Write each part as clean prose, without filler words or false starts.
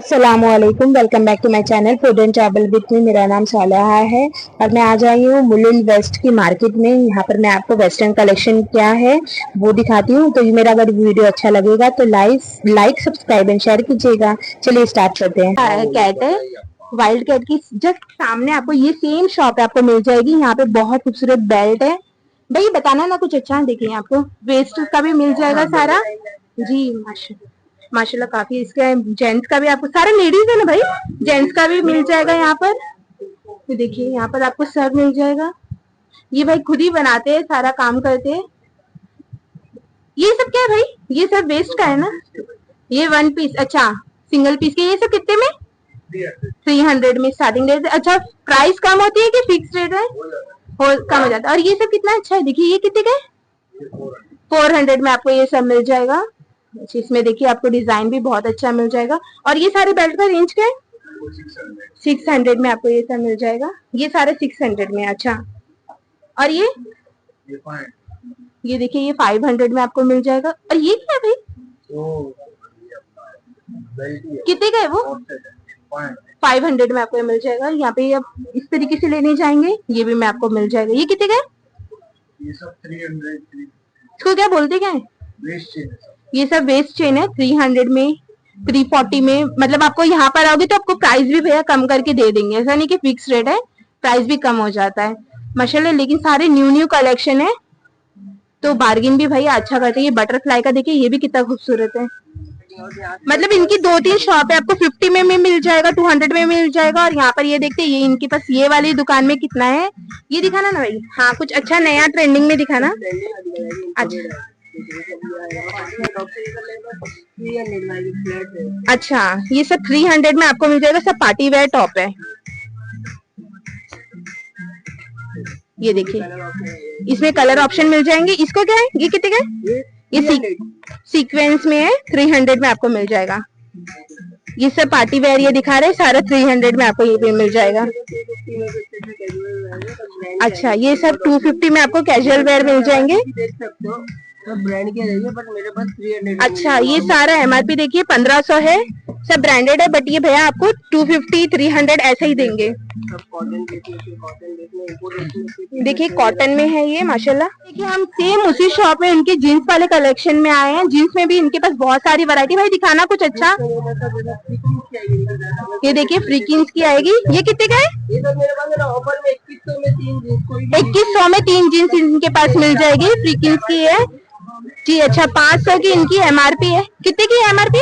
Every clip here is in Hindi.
अस्सलामुअलैकुम, welcome back to my channel food and travel with me. मेरा नाम सालहा है और मैं आज आई हूँ मुलुंड वेस्ट की मार्केट में। यहाँ पर मैं आपको वेस्टर्न कलेक्शन क्या है वो दिखाती हूँ। तो मेरा अगर वीडियो अच्छा लगेगा तो लाइक सब्सक्राइब एंड शेयर कीजिएगा। चलिए स्टार्ट करते हैं। कैट है, वाइल्ड कैट की जस्ट सामने आपको ये सेम शॉप आपको मिल जाएगी। यहाँ पे बहुत खूबसूरत बेल्ट है। भाई बताना ना कुछ अच्छा। देखिए आपको वेस्ट का भी मिल जाएगा सारा जी। माशाल्लाह काफी इसका जेंट्स का भी आपको सारा लेडीज है ना भाई, जेंट्स का भी मिल जाएगा यहाँ पर। तो देखिए यहाँ पर आपको सब मिल जाएगा। ये भाई खुद ही बनाते हैं, सारा काम करते हैं। ये सब क्या है भाई? ये सब वेस्ट का है ना? ये वन पीस, अच्छा सिंगल पीस के। ये सब कितने में? 300 में स्टार्टिंग रेट। अच्छा प्राइस कम होती है कि फिक्स रेट है? कम हो जाता है। और ये सब कितना अच्छा है, देखिए ये कितने का है? 400 में आपको ये सब मिल जाएगा। इसमें देखिए आपको डिजाइन भी बहुत अच्छा मिल जाएगा। और ये सारे बेल्ट का रेंज क्या है? 600 में आपको ये सब मिल जाएगा। ये सारे 600 में। अच्छा और ये देखिए ये 500 में आपको मिल जाएगा। और ये क्या है भाई? कितने का है वो? 500 में आपको मिल जाएगा। यहाँ पे आप इस तरीके से लेने जाएंगे, ये भी मैं आपको मिल जाएगा। ये कितने का है? ये सब 300। इसको क्या बोलते क्या है? ये सब वेस्ट चेन है। 300 में, 340 में। मतलब आपको यहाँ पर आओगे तो आपको प्राइस भी भैया कम करके दे देंगे। ऐसा नहीं कि फिक्स रेट है, प्राइस भी कम हो जाता है माशाल्लाह। लेकिन सारे न्यू कलेक्शन है तो बार्गिन भी भैया अच्छा करते हैं। ये बटरफ्लाई का देखिए, ये भी कितना खूबसूरत है। मतलब इनकी 2-3 शॉप है। आपको 50 में मिल जाएगा, 200 में मिल जाएगा। और यहाँ पर ये देखते हैं, ये इनके पास ये वाली दुकान में कितना है ये दिखाना ना भाई। हाँ कुछ अच्छा नया ट्रेंडिंग में दिखाना। अच्छा ये सब 300 में आपको मिल जाएगा। सब पार्टी वेयर टॉप है। ये देखिए इसमें कलर ऑप्शन मिल जाएंगे। इसको क्या है? ये कितने का है? ये सीक्वेंस में है। 300 में आपको मिल जाएगा। ये सब पार्टी वेयर ये दिखा रहे हैं सारा। 300 में आपको ये भी मिल जाएगा। अच्छा ये सब 250 में आपको कैजुअल वेयर मिल जाएंगे। ब्रांड के रही है बट मेरे पास 300। अच्छा ये सारा एमआरपी देखिए 1500 है। सब ब्रांडेड है बट ये भैया आपको 250 300 ऐसे ही देंगे। देखिए कॉटन में है ये माशाल्लाह। देखिए हम सेम उसी शॉप में उनके जीन्स वाले कलेक्शन में आए हैं। जीन्स में भी इनके पास बहुत सारी वैरायटी। भाई दिखाना कुछ अच्छा। ये देखिए फ्रीकिंस की आएगी। ये कितने का है? ये तो मेरे पास ऑफर में 2100 में 3 जीन्स इनके पास मिल जाएगी। फ्रीकिंस की है जी। अच्छा 500 की इनकी एमआरपी है। कितने की एमआरपी?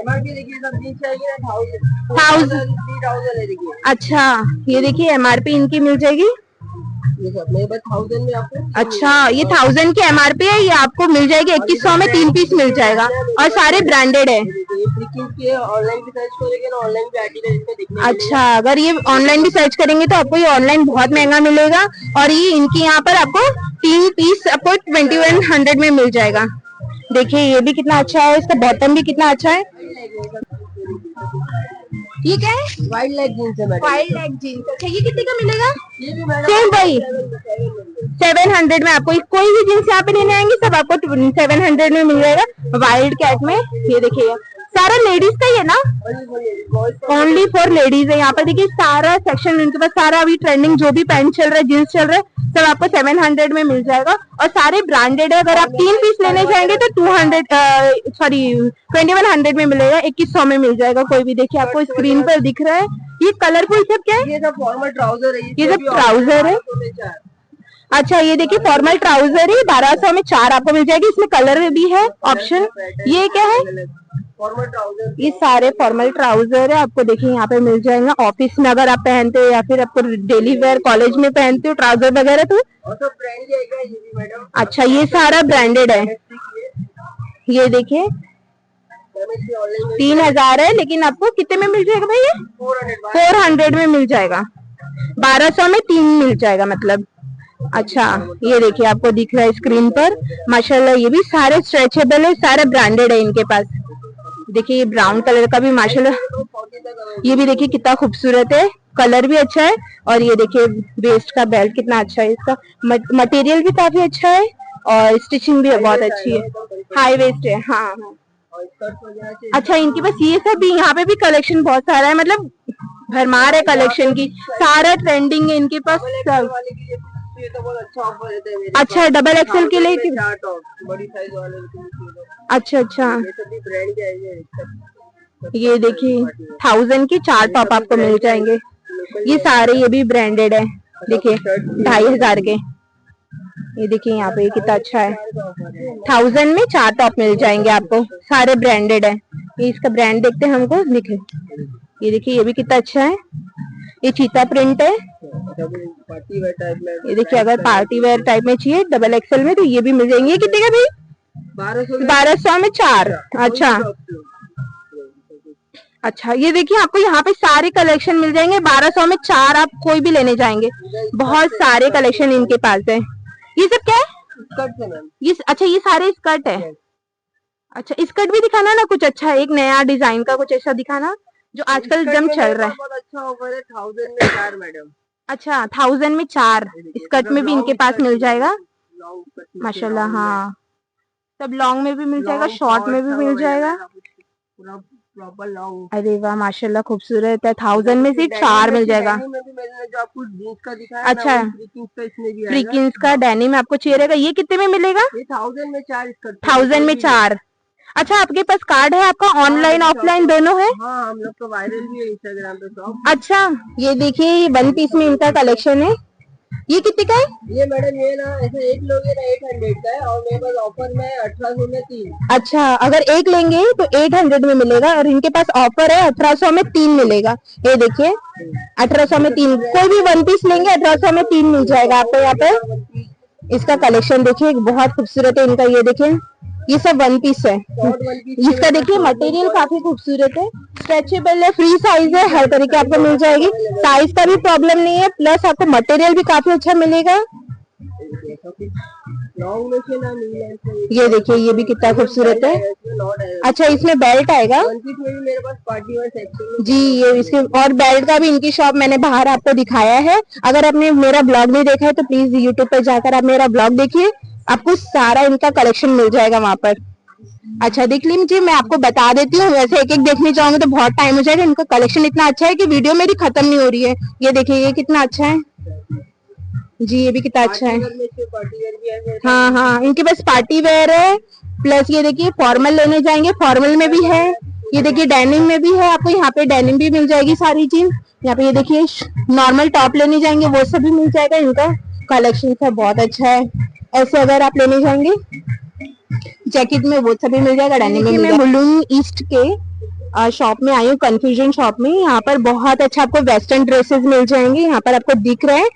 देखिए सब जीन्स चाहिए 1000। अच्छा ये देखिए एमआरपी इनकी मिल जाएगी। ये सब मेरे पास 1000 में आपको। अच्छा ये 1000 की एमआरपी है। ये आपको मिल जाएगी 2100 में 3 पीस मिल जाएगा। और सारे ब्रांडेड है। ऑनलाइन भी सर्च करेंगे ना, ऑनलाइन भी आर्टिकल। अच्छा अगर ये ऑनलाइन भी सर्च करेंगे तो आपको ये ऑनलाइन बहुत महंगा मिलेगा। और ये इनकी यहाँ पर आपको 3 पीस आपको 2100 में मिल जाएगा। देखिए ये भी कितना अच्छा है। इसका बॉटम भी कितना अच्छा है। ये क्या है? वाइल्ड लेग जीन्स है। Wide leg jeans. अच्छा ये कितने का मिलेगा? सेम भाई 700 में आपको कोई भी जीन्स यहाँ पे लेने आएंगे सब आपको 700 में मिल जाएगा। वाइल्ड कैट में ये देखिए सारा लेडीज का ही है ना, ओनली फॉर लेडीज है। यहाँ पर देखिए सारा सेक्शन उनके पास सारा अभी ट्रेंडिंग जो भी पैंट चल रहा है, जीन्स चल रहा है, सब आपको 700 में मिल जाएगा। और सारे ब्रांडेड है। अगर आप 3 पीस लेने जाएंगे तो 2100 में मिलेगा। 2100 में मिल जाएगा कोई भी। देखिए आपको स्क्रीन पर दिख रहा है। ये कलरफुल सब क्या है? ये सब फॉर्मल ट्राउजर है। ये सब ट्राउजर है। अच्छा ये देखिए फॉर्मल ट्राउजर है। 1200 में 4 आपको मिल जाएगी। इसमें कलर भी है ऑप्शन। ये क्या है? Formal trouser. ये सारे फॉर्मल ट्राउजर है आपको। देखिए यहाँ पे मिल जाएगा। ऑफिस में अगर आप पहनते हो या फिर आपको डेली वेयर कॉलेज में पहनते हो ट्राउजर वगैरह तो। अच्छा ये सारा ब्रांडेड है। ये देखिए 3000 है लेकिन आपको कितने में मिल जाएगा भैया? 400 में मिल जाएगा। 1200 में 3 मिल जाएगा मतलब। अच्छा ये देखिए आपको दिख रहा है स्क्रीन पर माशाल्लाह। ये भी सारे स्ट्रेचेबल है, सारे ब्रांडेड है इनके पास। देखिए ये ब्राउन कलर का भी माशाल्लाह। ये भी देखिए कितना खूबसूरत है, कलर भी अच्छा है। और ये देखिए वेस्ट का बेल्ट कितना अच्छा है। इसका मटेरियल भी काफी अच्छा है और स्टिचिंग भी बहुत अच्छी है। हाई वेस्ट है। हाँ हाँ अच्छा, इनके पास ये सब भी, यहाँ पे भी कलेक्शन बहुत सारा है, मतलब भरमार है कलेक्शन की, सारा ट्रेंडिंग है इनके पास सब। ये तो बहुत अच्छा ऑफर देते हैं। अच्छा, डबल एक्सेल के लिए चार टॉप बड़ी साइज वाले अच्छा अच्छा, ये सभी ब्रांड के आएंगे। ये देखिए 1000 की 4 टॉप आपको मिल जाएंगे। ये सारे ये भी ब्रांडेड है, देखिए 2500 के। ये देखिए यहाँ पे कितना अच्छा है, 1000 में 4 टॉप मिल जाएंगे आपको, सारे ब्रांडेड है। ये इसका ब्रांड देखते हैं हमको, दिखे ये देखिए, ये भी कितना अच्छा है। ये चीता प्रिंट है। पार्टी वेयर टाइप में, ये देखिए अगर पार्टी वेयर टाइप में चाहिए डबल एक्सेल में तो ये भी मिल जाएंगे। ये कितने का भाई? 1200 में 4। अच्छा अच्छा, ये देखिए आपको यहाँ पे सारे कलेक्शन मिल जाएंगे 1200 में 4, आप कोई भी लेने जाएंगे। बहुत सारे कलेक्शन इनके पास है। ये सब क्या है? स्कर्ट है मैम। ये अच्छा, ये सारे स्कर्ट है। अच्छा, स्कर्ट भी दिखाना ना कुछ अच्छा, एक नया डिजाइन का कुछ ऐसा दिखाना जो आजकल जम चल रहा है। बहुत अच्छा ऑफर है, 1000 में 4 मैडम। अच्छा, 1000 में 4 स्कर्ट में भी इनके पास मिल जाएगा माशाल्लाह। हाँ, सब लॉन्ग में भी मिल जाएगा, शॉर्ट में भी मिल जाएगा। Proper long. अरे वाह माशाल्लाह, खूबसूरत है। 1000 में सिर्फ 4 मिल जाएगा। जो आपको जीन्स का दिखाया अच्छा, फ्रीकिंस का डेनिम आपको चाहिए रहेगा। ये कितने में मिलेगा? ये 1000 में 4 स्कर्ट। 1000 में 4। अच्छा, आपके पास कार्ड है आपका, ऑनलाइन ऑफलाइन दोनों है? हाँ, हम लोग तो वायरल भी है इंस्टाग्राम पे शॉप। अच्छा, ये देखिए ये 1 पीस में इनका कलेक्शन है। ये कितने का है? ये मैडम ये ना ऐसे एक लोगे ना 800 का है, और मेरे पास ऑफर में 1800 में 3। अच्छा, अगर एक लेंगे तो 800 में मिलेगा, और इनके पास ऑफर है 1800 में 3 मिलेगा। ये देखिए 1800 में 3, कोई भी 1 पीस लेंगे 1800 में 3 मिल जाएगा आपको। यहाँ पे इसका कलेक्शन देखिए बहुत खूबसूरत है इनका। ये देखिए ये सब 1 पीस है। इसका देखिए मटेरियल काफी खूबसूरत है, स्ट्रेचेबल है, फ्री साइज है, हर तरीके आपको मिल जाएगी। साइज का भी प्रॉब्लम नहीं है, प्लस आपको मटेरियल भी काफी अच्छा मिलेगा। ये देखिए ये भी कितना खूबसूरत है। अच्छा, इसमें बेल्ट आएगा मेरे पास पार्टी वेयर सेक्शन जी। ये इसके और बेल्ट का भी इनकी शॉप मैंने बाहर आपको दिखाया है। अगर आपने मेरा ब्लॉग नहीं देखा है तो प्लीज यूट्यूब पर जाकर आप मेरा ब्लॉग देखिए, आपको सारा इनका कलेक्शन मिल जाएगा वहां पर। अच्छा, देख लीजिए, मैं आपको बता देती हूँ, वैसे एक एक देखने जाऊंगे तो बहुत टाइम हो जाएगा। इनका कलेक्शन इतना अच्छा है कि वीडियो मेरी खत्म नहीं हो रही है। ये देखिए ये कितना अच्छा है जी, ये भी कितना अच्छा है। हाँ हाँ, इनके पास पार्टी वेयर है, प्लस ये देखिए फॉर्मल लेने जाएंगे, फॉर्मल में भी है। ये देखिए डेनिम में भी है, आपको यहाँ पे डेनिम भी मिल जाएगी सारी चीज। यहाँ पे ये देखिए नॉर्मल टॉप लेने जाएंगे वो सब भी मिल जाएगा। इनका कलेक्शन सब बहुत अच्छा है। ऐसे अगर आप लेने जाएंगे जैकेट में वो सब भी मिल जाएगा, डेनिम में। मैं मुलुन ईस्ट के शॉप में आई हूँ, कन्फ्यूजन शॉप में। यहाँ पर बहुत अच्छा आपको वेस्टर्न ड्रेसेस मिल जाएंगे, यहाँ पर आपको दिख रहे हैं।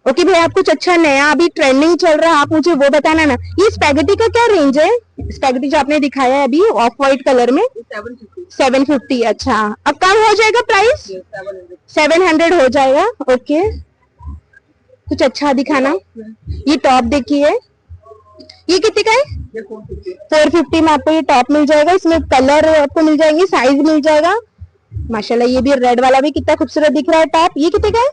ओके भैया, आप कुछ अच्छा नया अभी ट्रेंडिंग चल रहा है आप मुझे वो बताना ना। ये स्पैगेटी का क्या रेंज है? स्पैगेटी जो आपने दिखाया है अभी ऑफ व्हाइट कलर में 750। अच्छा, अब कम हो जाएगा प्राइस? 700 हो जाएगा। ओके, कुछ अच्छा दिखाना। ये टॉप देखिए, ये कितने का है? 450 में आपको ये टॉप मिल जाएगा। इसमें कलर आपको मिल जाएंगे, साइज मिल जाएगा माशाल्लाह। ये भी रेड वाला भी कितना खूबसूरत दिख रहा है टॉप। ये कितने का है?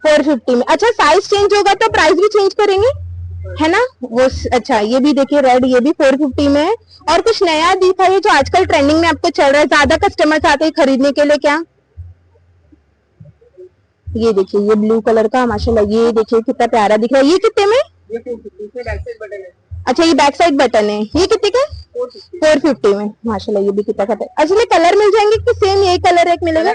450 में। अच्छा, साइज चेंज होगा तो प्राइस भी चेंज करेंगे, है ना वो। अच्छा, ये भी देखिए रेड, ये भी 450 में है। और कुछ नया दिखाइए जो आजकल ट्रेंडिंग में आपको चल रहा है, ज्यादा कस्टमर्स आते हैं खरीदने के लिए। क्या ये देखिए ये ब्लू कलर का माशाल्लाह, ये देखिए कितना प्यारा दिख रहा है। ये कितने में? अच्छा, ये बैक साइड बटन है। ये कितने का? 450 में माशाल्लाह। ये भी कितना का है। अच्छा, इसमें कलर मिल जाएंगे कि सेम यही कलर एक मिलेगा?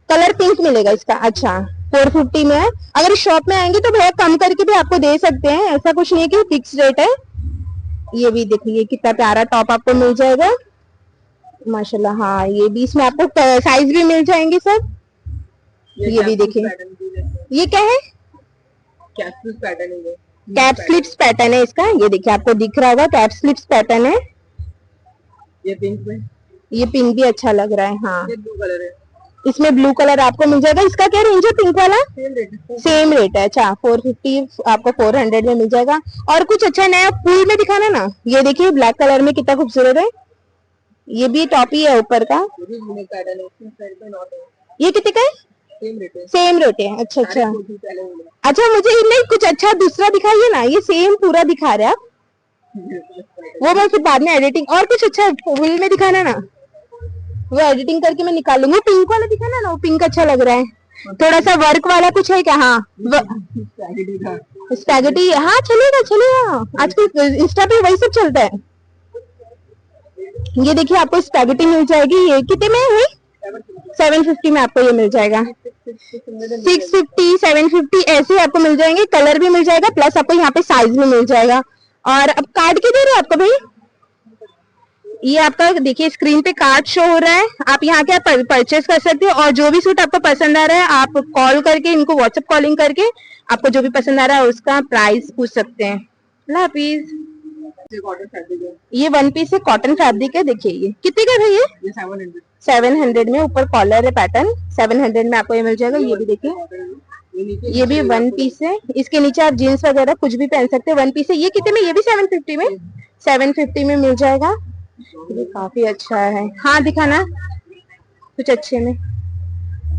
कलर पिंक मिलेगा इसका। अच्छा, 450 में है। अगर शॉप में आएंगे तो भैया कम करके भी आपको दे सकते हैं, ऐसा कुछ नहीं है कि फिक्स रेट है। ये भी देखिए कितना प्यारा टॉप आपको मिल जाएगा माशाल्लाह। हाँ, ये भी इसमें आपको साइज भी मिल जाएंगे सब। ये भी देखिए, ये क्या है? कैप स्लिप्स पैटर्न है इसका। ये देखिए आपको दिख रहा होगा, कैप स्लिप्स पैटर्न है। ये पिंक में, ये पिंक भी अच्छा लग रहा है। हाँ, ये ब्लू कलर है, इसमें ब्लू कलर आपको मिल जाएगा। इसका क्या रेंज है पिंक वाला? सेम रेट है। अच्छा, 450 आपको 400 में मिल जाएगा। और कुछ अच्छा नया फूल में दिखाना ना। ये देखिए ब्लैक कलर में कितना खूबसूरत है। ये भी टॉप ही है ऊपर का। ये कितने का है? सेम रेट है। अच्छा अच्छा अच्छा, मुझे नहीं कुछ अच्छा दूसरा दिखाइए ना। ये सेम पूरा दिखा रहे आप। वो मैं फिर बाद में एडिटिंग, और कुछ अच्छा फुल में दिखाना ना, वो एडिटिंग करके मैं निकाल लूंगी। पिंक वाला दिखाना ना, वो पिंक अच्छा लग रहा है। थोड़ा सा वर्क वाला कुछ है क्या? हाँ स्पैगेटी, हाँ चलेगा चलेगा, आजकल इंस्टा पे वही सब चलता है। ये देखिए आपको स्पैगेटी मिल जाएगी, ये कितने में है? 750 में आपको ये मिल जाएगा। 650 750 ऐसे आपको मिल जाएंगे, कलर भी मिल जाएगा, प्लस आपको यहाँ पे साइज भी मिल जाएगा। और अब कार्ड की दे रहे हो आपको भाई, ये आपका देखिए स्क्रीन पे कार्ड शो हो रहा है, आप यहाँ के आप परचेस कर सकते हो। और जो भी सूट आपको पसंद आ रहा है आप कॉल करके इनको व्हाट्सएप कॉलिंग करके आपको जो भी पसंद आ रहा है उसका प्राइस पूछ सकते हैं। अल्लाह हाफिज। ये वन पीस है, कॉटन फैब्रिक है। देखिए ये कितने का है? ये 700 में, ऊपर कॉलर है पैटर्न, 700 में आपको ये मिल जाएगा। ये भी देखिए, ये भी वन पीस है, इसके नीचे आप जीन्स वगैरह कुछ भी पहन सकते हैं। वन पीस है, ये कितने में? ये भी 750 में, 750 में मिल जाएगा। ये काफी अच्छा है। हाँ दिखाना कुछ अच्छे में।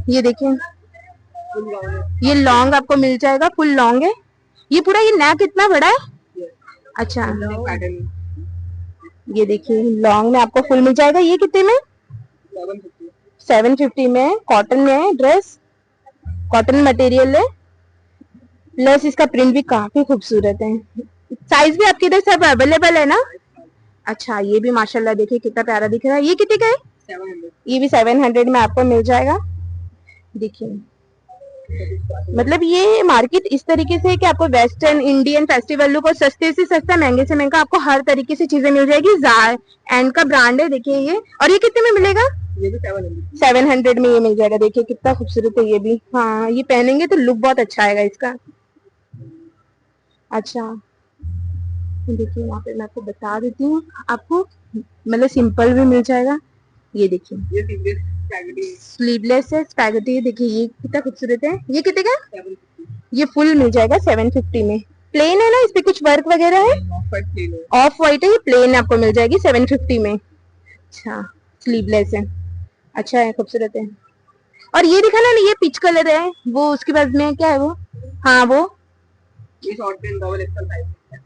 ये देखिए ये लॉन्ग आपको मिल जाएगा, फुल लॉन्ग है ये पूरा। ये नेक इतना बड़ा है, अच्छा। ये देखिए लॉन्ग में आपको फुल मिल जाएगा। ये कितने में? 750 में, कॉटन में है ड्रेस, कॉटन मटेरियल है, प्लस इसका प्रिंट भी काफी खूबसूरत है। साइज भी आपके इधर सब अवेलेबल है ना? अच्छा ये भी माशाल्लाह देखिए कितना प्यारा दिख रहा है। ये कितने का है? 700। ये भी 700 में आपको मिल जाएगा। देखिए मतलब ये मार्केट इस तरीके से है कि आपको वेस्टर्न इंडियन फेस्टिवल लुक और सस्ते से सस्ता महंगे से महंगा आपको हर तरीके से चीजें मिल जाएगी। जार एंड का ब्रांड है देखिए ये। और ये कितने में मिलेगा? ये भी 700 में ये मिल जाएगा। देखिए कितना खूबसूरत है ये भी। हाँ ये पहनेंगे तो लुक बहुत अच्छा आएगा इसका। अच्छा देखिए यहाँ पे मैं आपको बता देती हूँ, आपको मतलब सिंपल भी मिल जाएगा। ये देखिए स्लीवलेस है, स्पैगेटी। देखिए ये कितना खूबसूरत है। ये कितने का? ये फुल मिल जाएगा 750 में। प्लेन है ना, इस पे कुछ वर्क वगैरह है? ऑफ व्हाइट है, ये प्लेन आपको मिल जाएगी 750 में। अच्छा स्लीवलेस है, अच्छा है, खूबसूरत है। और ये दिखाना ना, ये पिच कलर है वो, उसके बाद में क्या है वो? हाँ वो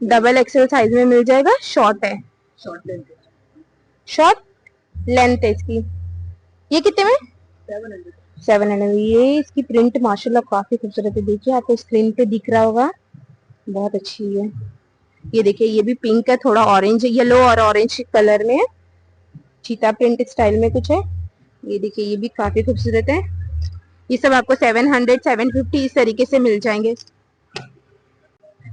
डबल एक्सेल साइज में मिल जाएगा। शॉर्ट है, शॉर्ट लेंथ है इसकी। ये कितने में? 700। ये इसकी प्रिंट माशाल्लाह काफी खूबसूरत है। देखिए आपको स्क्रीन पे दिख रहा होगा, बहुत अच्छी है। ये देखिए ये भी पिंक है, थोड़ा ऑरेंज, येलो और ऑरेंज कलर में है, चीता प्रिंट स्टाइल में कुछ है। ये देखिए ये भी काफी खूबसूरत है। ये सब आपको 700 750 इस तरीके से मिल जाएंगे।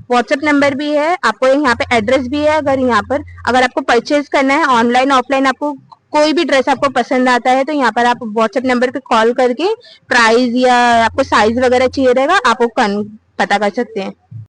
व्हाट्सएप नंबर भी है आपको, यहाँ पे एड्रेस भी है। अगर आपको परचेज करना है ऑनलाइन ऑफलाइन, आपको कोई भी ड्रेस आपको पसंद आता है तो यहाँ पर आप व्हाट्सएप नंबर पे कॉल करके प्राइस या आपको साइज वगैरह चाहिए रहेगा, आप वो पता कर सकते हैं।